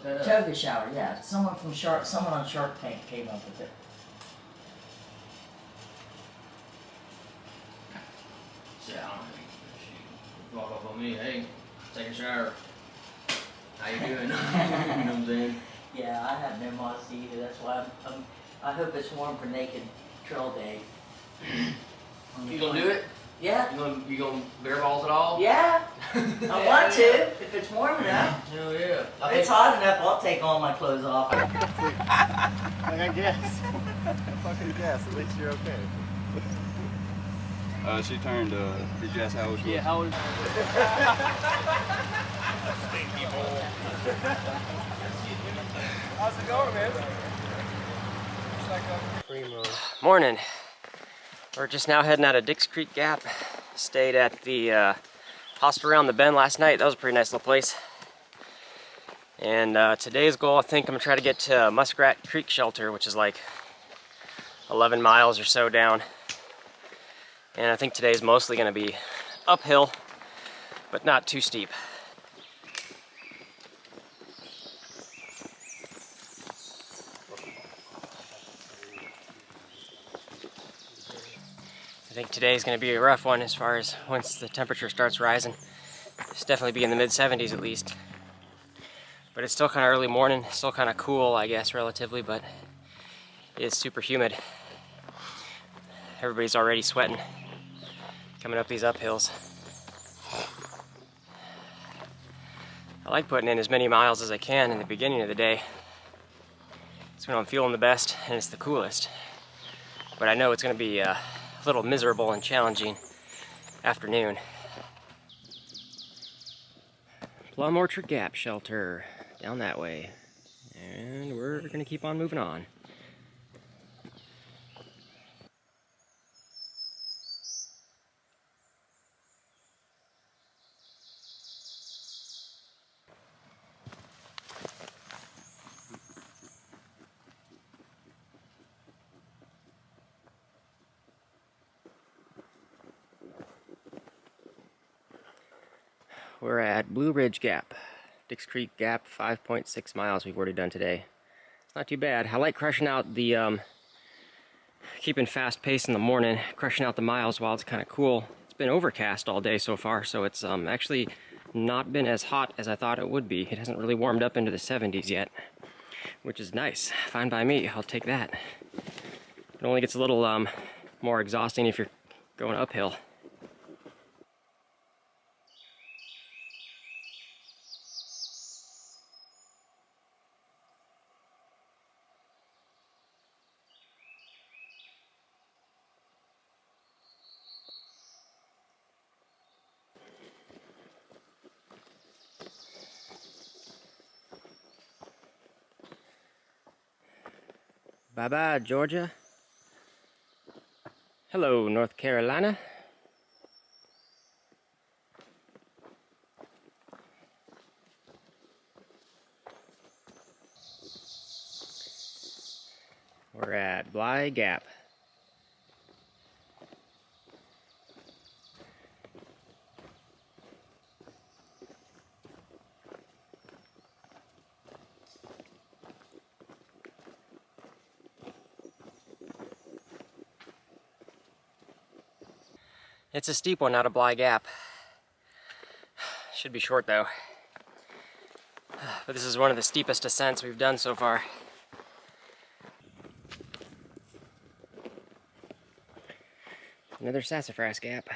that up? Toga shower, yeah. Someone on Shark Tank came up with it. Yeah, I don't know. Shoot. Walk up on me, hey, take a shower. How you doing? You know what I'm saying? Yeah, I have no modesty either. That's why I hope it's warm for Naked Trail Day. You gonna do it? Yeah. You gonna bare balls it all? Yeah. I want to if it's warm enough. Hell yeah. If it's hot enough, I'll take all my clothes off. Like I guess. I fucking guess. At least you're okay. She turned, did you ask how old she was? Yeah, how old? How's it going, man? Morning. We're just now heading out of Dix Creek Gap. Stayed at the hostel around the bend last night. That was a pretty nice little place. And today's goal, I think I'm gonna try to get to Muskrat Creek shelter, which is like 11 miles or so down. And I think today's mostly gonna be uphill, but not too steep. I think today's going to be a rough one as far as once the temperature starts rising. It's definitely be in the mid-70s at least. But it's still kind of early morning, still kind of cool, I guess, relatively, but it's super humid. Everybody's already sweating coming up these uphills. I like putting in as many miles as I can in the beginning of the day. It's when I'm feeling the best and it's the coolest. But I know it's going to be a little miserable and challenging afternoon. Plum Orchard Gap Shelter, down that way. And we're going to keep on moving on. We're at Blue Ridge Gap, Dix Creek Gap, 5.6 miles we've already done today. It's not too bad. I like crushing out the, keeping fast pace in the morning, crushing out the miles while it's kind of cool. It's been overcast all day so far, so it's actually not been as hot as I thought it would be. It hasn't really warmed up into the 70s yet, which is nice. Fine by me, I'll take that. It only gets a little more exhausting if you're going uphill. Bye-bye, Georgia. Hello, North Carolina. We're at Bly Gap. It's a steep one out of Bly Gap. Should be short though. But this is one of the steepest ascents we've done so far. Another sassafras gap.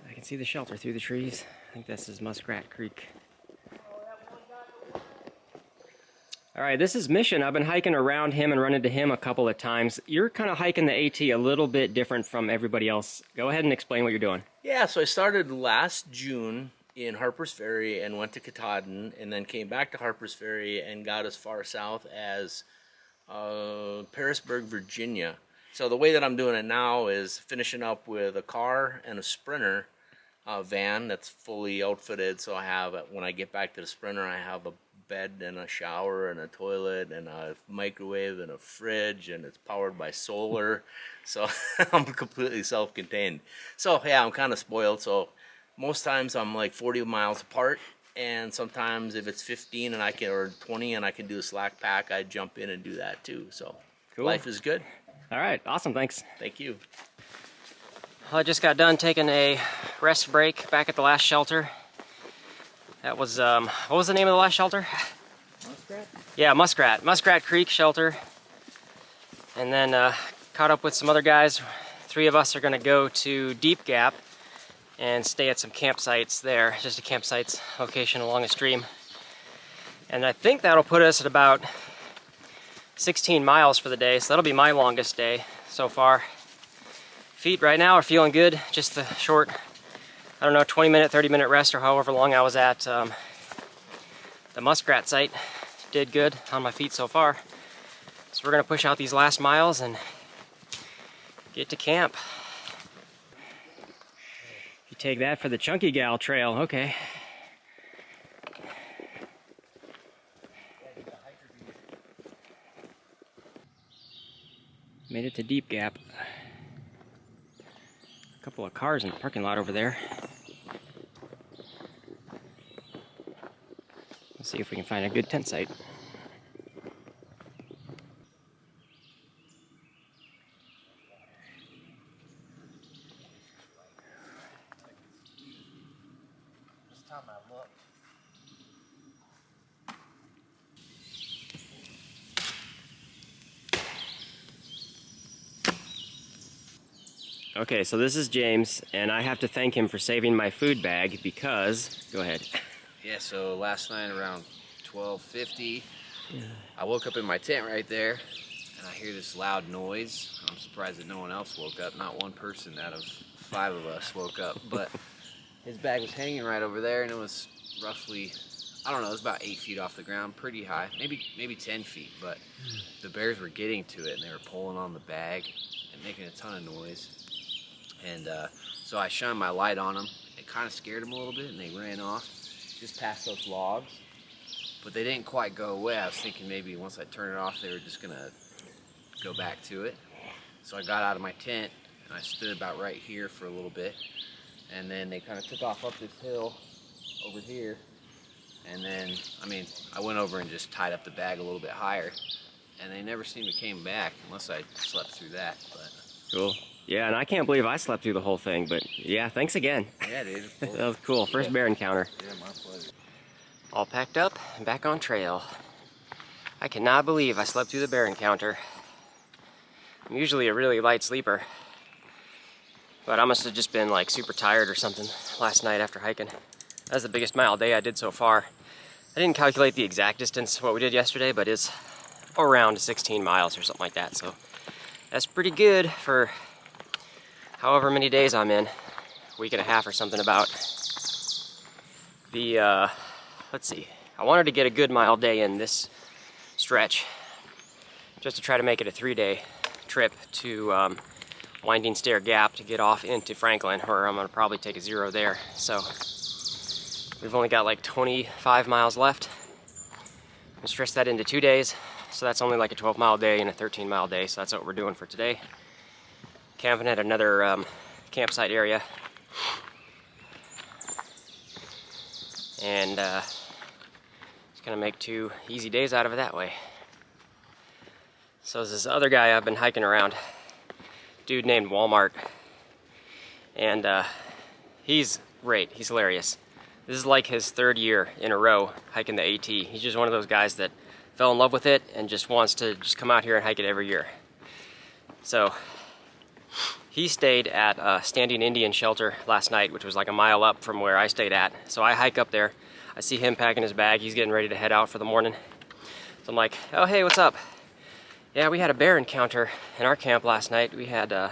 I can see the shelter through the trees. I think this is Muskrat Creek. Alright, this is Mission. I've been hiking around him and run into him a couple of times. You're kind of hiking the AT a little bit different from everybody else. Go ahead and explain what you're doing. Yeah, so I started last June in Harpers Ferry and went to Katahdin and then came back to Harpers Ferry and got as far south as Petersburg, Virginia. So the way that I'm doing it now is finishing up with a car and a Sprinter van that's fully outfitted. So I have, when I get back to the Sprinter, I have a bed and a shower and a toilet and a microwave and a fridge, and it's powered by solar. So I'm completely self-contained. So yeah, I'm kind of spoiled. So most times I'm like 40 miles apart, and sometimes if it's 15 and I can, or 20 and I can do a slack pack, I jump in and do that too. So Cool. Life is good. All right, awesome, thanks. Thank you. Well, I just got done taking a rest break back at the last shelter. That was, what was the name of the last shelter? Muskrat? Yeah, Muskrat Creek shelter. And then caught up with some other guys. 3 of us are gonna go to Deep Gap and stay at some campsites there, just a campsites location along a stream. And I think that'll put us at about 16 miles for the day, so that'll be my longest day so far. Feet right now are feeling good, just the short, I don't know, 20-minute, 30-minute rest or however long I was at the Muskrat site. Did good on my feet so far. So we're gonna push out these last miles and get to camp. You take that for the Chunky Gal Trail, okay. Made it to Deep Gap. A couple of cars in the parking lot over there. Let's see if we can find a good tent site. This time I looked. Okay, so this is James, and I have to thank him for saving my food bag because, go ahead. Yeah, so last night around 12:50, I woke up in my tent right there, and I hear this loud noise. I'm surprised that no one else woke up. Not one person out of 5 of us woke up, but his bag was hanging right over there, and it was roughly, I don't know, it was about 8 feet off the ground, pretty high, maybe 10 feet, but the bears were getting to it, and they were pulling on the bag and making a ton of noise. And so I shined my light on them. It kind of scared them a little bit, and they ran off just past those logs. But they didn't quite go away. I was thinking maybe once I turned it off, they were just going to go back to it. So I got out of my tent, and I stood about right here for a little bit. And then they kind of took off up this hill over here. And then, I mean, I went over and just tied up the bag a little bit higher. And they never seemed to came back, unless I slept through that. But Cool. Yeah, and I can't believe I slept through the whole thing, but yeah, thanks again. yeah, dude. That was cool. First bear encounter. Yeah, my pleasure. All packed up and back on trail. I cannot believe I slept through the bear encounter. I'm usually a really light sleeper, but I must have just been like super tired or something last night after hiking. That's the biggest mile day I did so far. I didn't calculate the exact distance of what we did yesterday, but it's around 16 miles or something like that, so that's pretty good for however many days I'm in, a week and a half or something about. The, let's see, I wanted to get a good mile day in this stretch, just to try to make it a 3-day trip to Winding Stair Gap to get off into Franklin, where I'm gonna probably take a 0 there. So we've only got like 25 miles left. I'm stretch that into 2 days, so that's only like a 12-mile day and a 13-mile day, so that's what we're doing for today. Camping at another campsite area. And just gonna make 2 easy days out of it that way. So there's this other guy I've been hiking around, dude named Walmart. And he's great, he's hilarious. This is like his 3rd year in a row hiking the AT. He's just one of those guys that fell in love with it and just wants to just come out here and hike it every year. So he stayed at a standing Indian shelter last night, which was like a mile up from where I stayed at. So I hike up there, I see him packing his bag, he's getting ready to head out for the morning. So I'm like, oh hey, what's up? Yeah, we had a bear encounter in our camp last night. We had,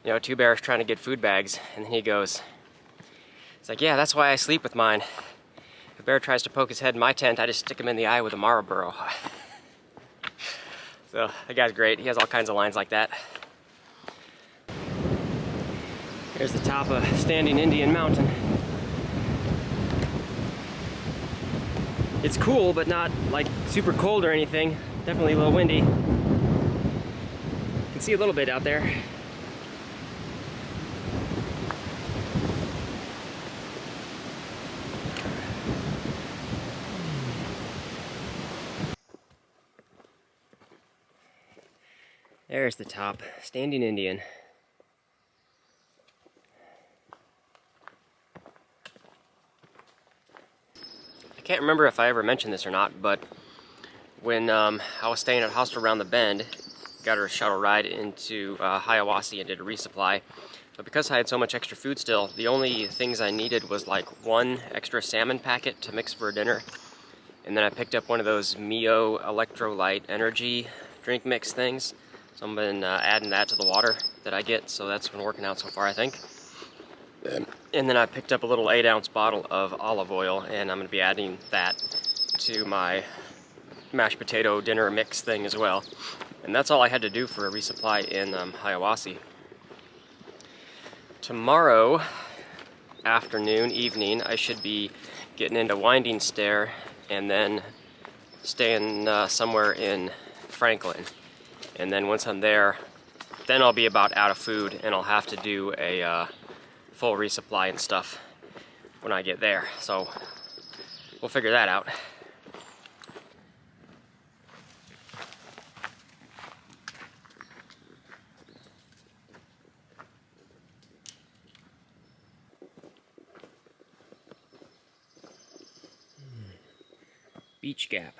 2 bears trying to get food bags, and then he goes, it's like, yeah, that's why I sleep with mine. If a bear tries to poke his head in my tent, I just stick him in the eye with a Marlboro. So the guy's great. He has all kinds of lines like that. Here's the top of Standing Indian Mountain. It's cool, but not like super cold or anything. Definitely a little windy. You can see a little bit out there. There's the top, Standing Indian. I can't remember if I ever mentioned this or not, but when I was staying at a hostel around the bend, got a shuttle ride into Hiawassee and did a resupply. But because I had so much extra food still, the only things I needed was like one extra salmon packet to mix for dinner. And then I picked up one of those Mio electrolyte energy drink mix things. So I've been adding that to the water that I get, so that's been working out so far, I think. And then I picked up a little 8-ounce bottle of olive oil, and I'm going to be adding that to my mashed potato dinner mix thing as well. And that's all I had to do for a resupply in Hiawassee. Tomorrow afternoon, evening, I should be getting into Winding Stair and then staying somewhere in Franklin. And then once I'm there, then I'll be about out of food, and I'll have to do a full resupply and stuff when I get there. So we'll figure that out. Beach Gap.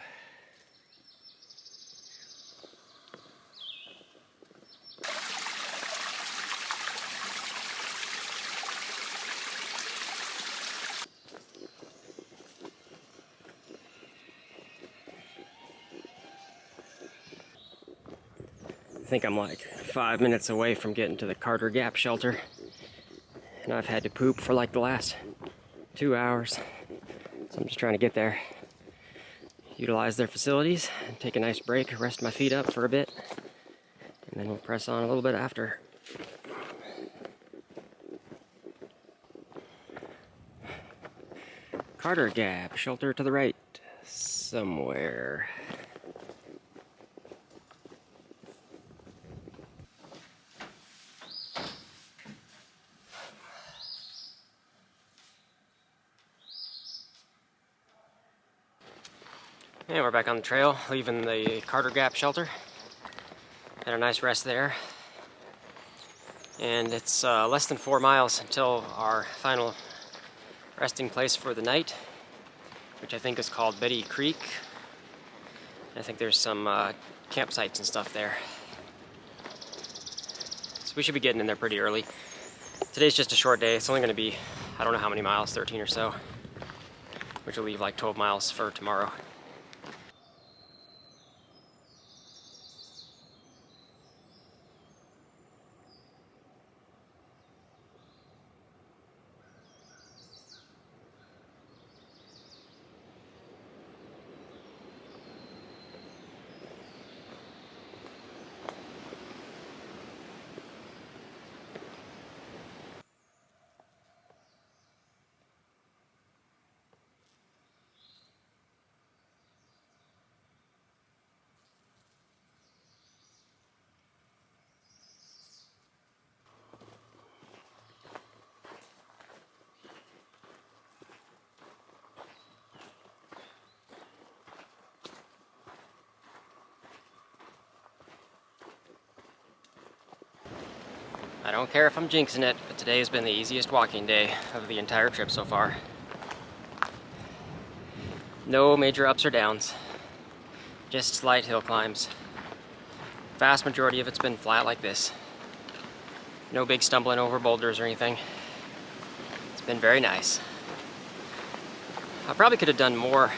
I think I'm like 5 minutes away from getting to the Carter Gap shelter, and I've had to poop for like the last 2 hours, so I'm just trying to get there, utilize their facilities, and take a nice break, rest my feet up for a bit, and then we'll press on a little bit after. Carter Gap, shelter to the right, somewhere. And we're back on the trail, leaving the Carter Gap shelter. Had a nice rest there. And it's less than 4 miles until our final resting place for the night, which I think is called Betty Creek. I think there's some campsites and stuff there. So we should be getting in there pretty early. Today's just a short day. It's only going to be, I don't know how many miles, 13 or so, which will leave like 12 miles for tomorrow. I don't care if I'm jinxing it, but today has been the easiest walking day of the entire trip so far. No major ups or downs, just slight hill climbs. Vast majority of it's been flat like this. No big stumbling over boulders or anything. It's been very nice. I probably could have done more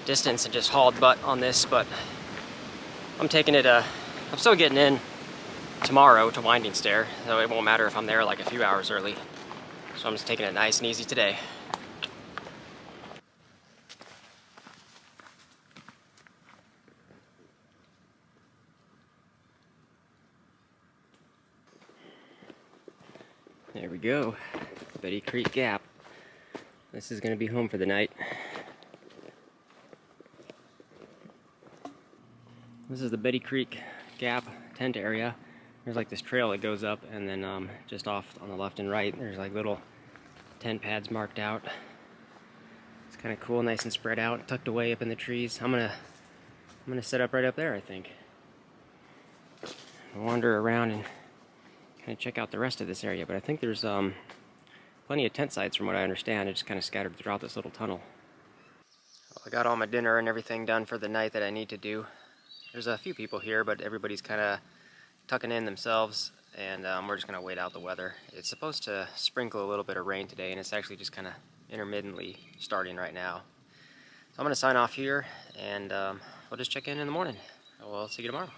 distance and just hauled butt on this, but I'm taking it, I'm still getting in tomorrow to Winding Stair, so it won't matter if I'm there like a few hours early. So I'm just taking it nice and easy today. There we go. Betty Creek Gap. This is going to be home for the night. This is the Betty Creek Gap tent area. There's like this trail that goes up, and then just off on the left and right, there's like little tent pads marked out. It's kind of cool, nice and spread out, tucked away up in the trees. I'm gonna set up right up there, I think. Wander around and kind of check out the rest of this area, but I think there's plenty of tent sites from what I understand. They're just kind of scattered throughout this little tunnel. Well, I got all my dinner and everything done for the night that I need to do. There's a few people here, but everybody's kind of tucking in themselves, and we're just going to wait out the weather. It's supposed to sprinkle a little bit of rain today, and it's actually just kind of intermittently starting right now. So I'm going to sign off here, and we'll just check in the morning. We'll see you tomorrow.